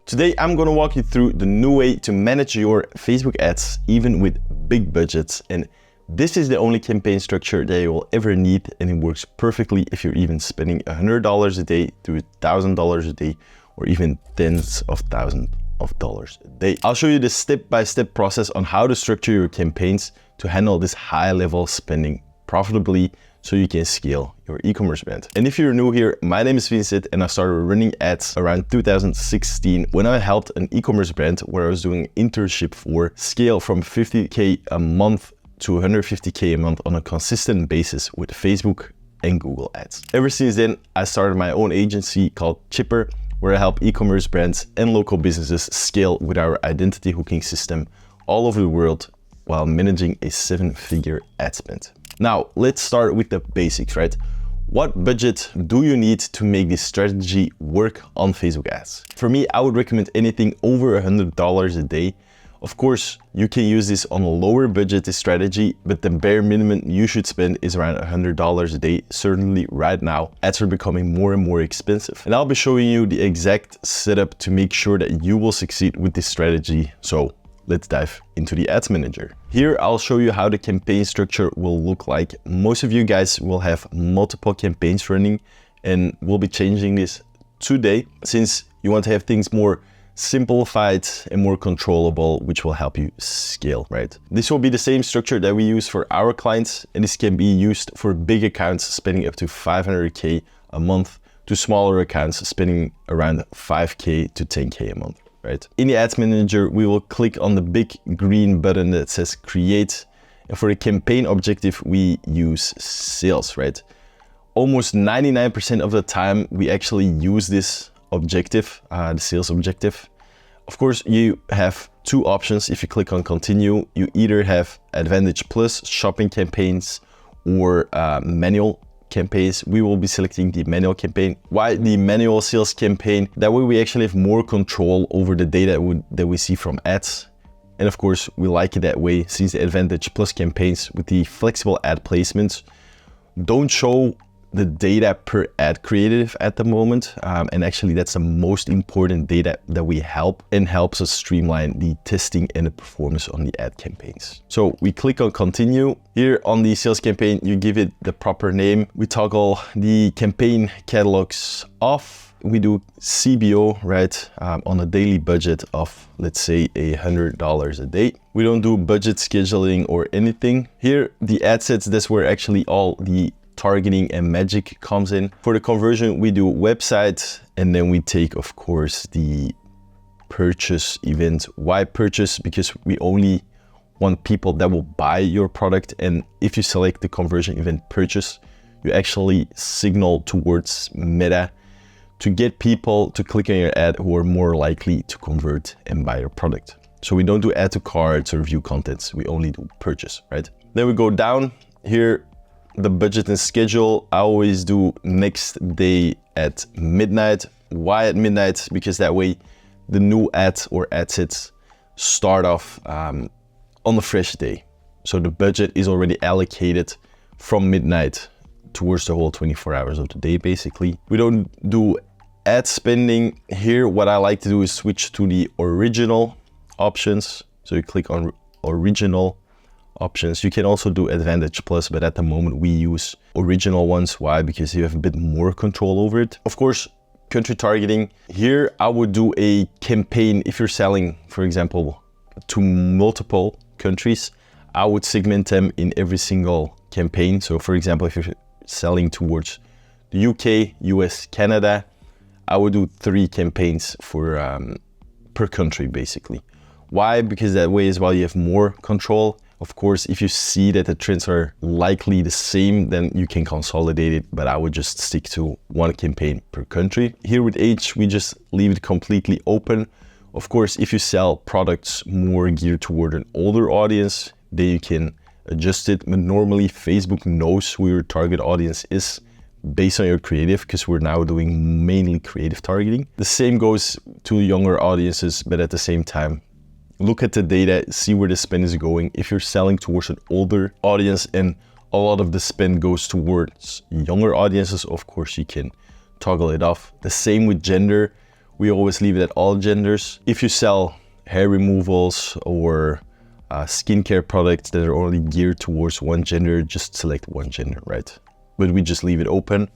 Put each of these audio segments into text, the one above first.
Today, I'm gonna walk you through the new way to manage your Facebook ads, even with big budgets. And this is the only campaign structure that you will ever need, and it works perfectly if you're even spending $100 a day to $1,000 a day, or even tens of thousands of dollars a day. I'll show you the step-by-step process on how to structure your campaigns to handle this high-level spending profitably so you can scale your e-commerce brand. And if you're new here, my name is Vincent and I started running ads around 2016 when I helped an e-commerce brand where I was doing an internship for scale from 50K a month to 150K a month on a consistent basis with Facebook and Google ads. Ever since then, I started my own agency called Chipper, where I help e-commerce brands and local businesses scale with our identity hooking system all over the world while managing a 7-figure ad spend. Now, let's start with the basics, right? What budget do you need to make this strategy work on Facebook ads? For me, I would recommend anything over $100 a day. Of course, you can use this on a lower budget strategy, but the bare minimum you should spend is around $100 a day. Certainly right now, ads are becoming more and more expensive. And I'll be showing you the exact setup to make sure that you will succeed with this strategy. So let's dive into the ads manager. Here, I'll show you how the campaign structure will look like. Most of you guys will have multiple campaigns running, and we'll be changing this today since you want to have things more simplified and more controllable, which will help you scale, right? This will be the same structure that we use for our clients, and this can be used for big accounts spending up to 500K a month to smaller accounts spending around 5K to 10K a month. Right. In the ads manager, we will click on the big green button that says create. And for the campaign objective, we use sales, right? Almost 99% of the time, we actually use this objective, the sales objective. Of course, you have two options. If you click on continue, you either have Advantage Plus shopping campaigns or manual campaigns. We will be selecting the manual campaign. Why the manual sales campaign? That way we actually have more control over the data that we see from ads. And of course, we like it that way since the Advantage Plus campaigns with the flexible ad placements don't show the data per ad creative at the moment. And actually that's the most important data that we helps us streamline the testing and the performance on the ad campaigns. So we click on continue. Here on the sales campaign, you give it the proper name. We toggle the campaign catalogs off. We do CBO, right, on a daily budget of, let's say, $100 a day. We don't do budget scheduling or anything. Here, the ad sets, that's where actually all the targeting and magic comes in. For the conversion, we do website, and then we take, of course, the purchase event. Why purchase? Because we only want people that will buy your product. And if you select the conversion event purchase, you actually signal towards Meta to get people to click on your ad who are more likely to convert and buy your product. So we don't do add to carts or view contents. We only do purchase, right? Then we go down here. The budget and schedule, I always do next day at midnight. Why at midnight? Because that way the new ad or ad sets start off on a fresh day. So the budget is already allocated from midnight towards the whole 24 hours of the day, basically. We don't do ad spending here. What I like to do is switch to the original options. So you click on original options. You can also do Advantage Plus, but at the moment we use original ones. Why? Because you have a bit more control over it. Of course, country targeting. Here I would do a campaign. If you're selling, for example, to multiple countries, I would segment them in every single campaign. So for example, if you're selling towards the UK, US, Canada, I would do 3 campaigns for per country, basically. Why? Because that way as well you have more control. Of course, if you see that the trends are likely the same, then you can consolidate it, but I would just stick to 1 campaign per country. Here with age, we just leave it completely open. Of course, if you sell products more geared toward an older audience, then you can adjust it. But normally Facebook knows who your target audience is based on your creative, because we're now doing mainly creative targeting. The same goes to younger audiences, but at the same time, look at the data, see where the spend is going. If you're selling towards an older audience and a lot of the spend goes towards younger audiences, of course you can toggle it off. The same with gender. we always leave it at all genders. If you sell hair removals or skincare products that are only geared towards one gender, just select one gender, right? But we just leave it open.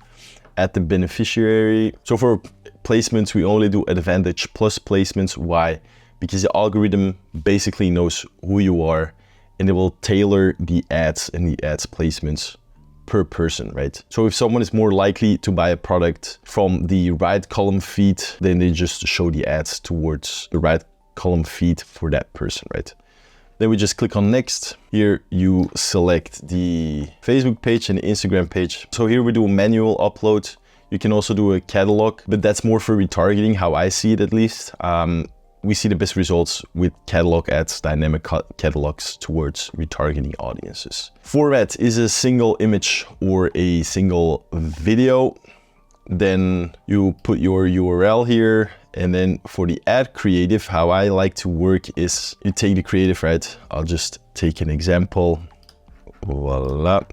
Add the beneficiary. So for placements, we only do Advantage Plus placements. Why? Because the algorithm basically knows who you are and it will tailor the ads and the ads placements per person, right? So if someone is more likely to buy a product from the right column feed, then they just show the ads towards the right column feed for that person, right? Then we just click on next. Here you select the Facebook page and the Instagram page. So here we do a manual upload. You can also do a catalog, but that's more for retargeting, how I see it at least. We see the best results with catalog ads, dynamic catalogs towards retargeting audiences. Format is a single image or a single video. Then you put your URL here. And then for the ad creative, how I like to work is you take the creative, right? I'll just take an example. Voila.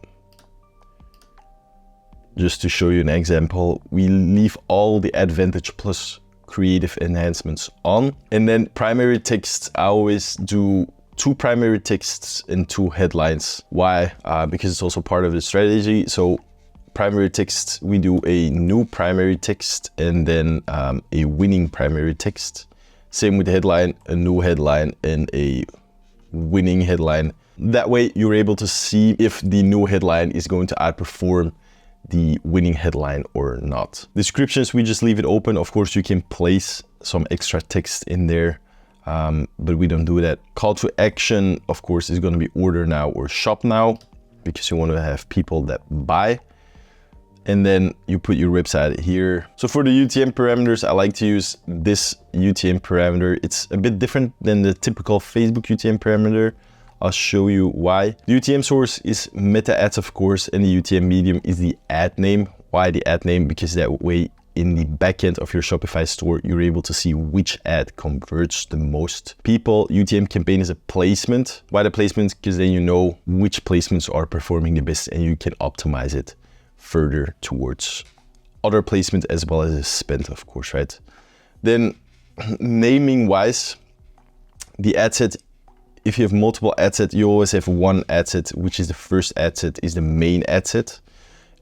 Just to show you an example, we leave all the Advantage Plus creative enhancements on. And then primary text, I always do 2 primary texts and 2 headlines. Why? Because it's also part of the strategy. So primary text, we do a new primary text and then a winning primary text. Same with the headline, a new headline and a winning headline. That way you're able to see if the new headline is going to outperform the winning headline or not. Descriptions, we just leave it open. Of course, you can place some extra text in there, but we don't do that. Call to action, of course, is going to be order now or shop now, because you want to have people that buy. And then you put your website here. So for the UTM parameters, I like to use this UTM parameter. It's a bit different than the typical Facebook UTM parameter. I'll show you why. The UTM source is meta ads, of course, and the UTM medium is the ad name. Why the ad name? Because that way in the backend of your Shopify store, you're able to see which ad converts the most people. UTM campaign is a placement. Why the placement? Because then you know which placements are performing the best and you can optimize it further towards other placement as well as spend, of course, right? Then naming wise, the ad set, if you have multiple ad sets, you always have one ad set, which is the first ad set, is the main ad set.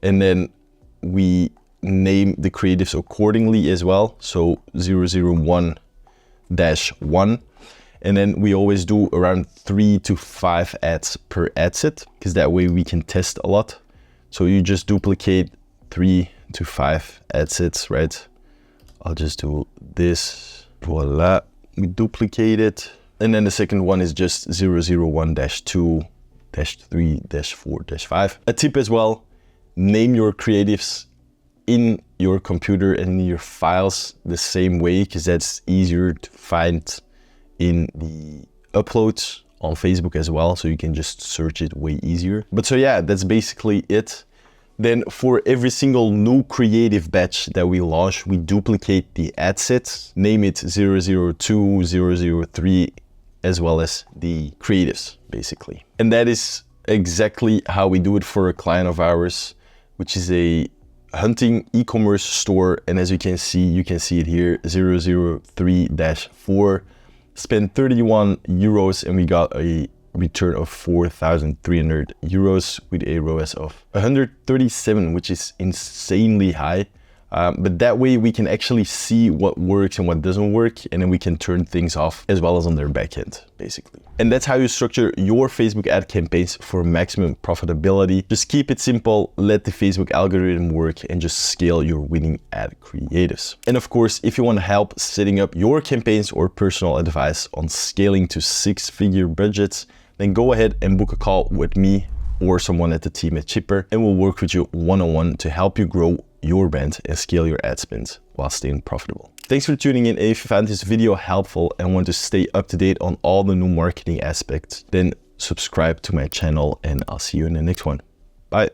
And then we name the creatives accordingly as well. So 001-1. And then we always do around 3 to 5 ads per ad set, because that way we can test a lot. So you just duplicate 3 to 5 ad sets, right? I'll just do this. Voila. We duplicate it. And then the second one is just 001-2-3-4-5. A tip as well, name your creatives in your computer and in your files the same way, because that's easier to find in the uploads on Facebook as well. So you can just search it way easier. But so yeah, that's basically it. Then for every single new creative batch that we launch, we duplicate the ad sets, name it 002, 003, as well as the creatives, basically. And that is exactly how we do it for a client of ours, which is a hunting e-commerce store. And as you can see it here, 003-4, spent 31 euros and we got a return of 4,300 euros with a ROAS of 137, which is insanely high. But that way we can actually see what works and what doesn't work, and then we can turn things off as well as on their backend, basically. And that's how you structure your Facebook ad campaigns for maximum profitability. Just keep it simple, let the Facebook algorithm work, and just scale your winning ad creatives. And of course, if you want help setting up your campaigns or personal advice on scaling to 6-figure budgets, then go ahead and book a call with me or someone at the team at Chipper, and we'll work with you one-on-one to help you grow your brand and scale your ad spend while staying profitable. Thanks for tuning in. If you found this video helpful and want to stay up to date on all the new marketing aspects, then subscribe to my channel and I'll see you in the next one. Bye.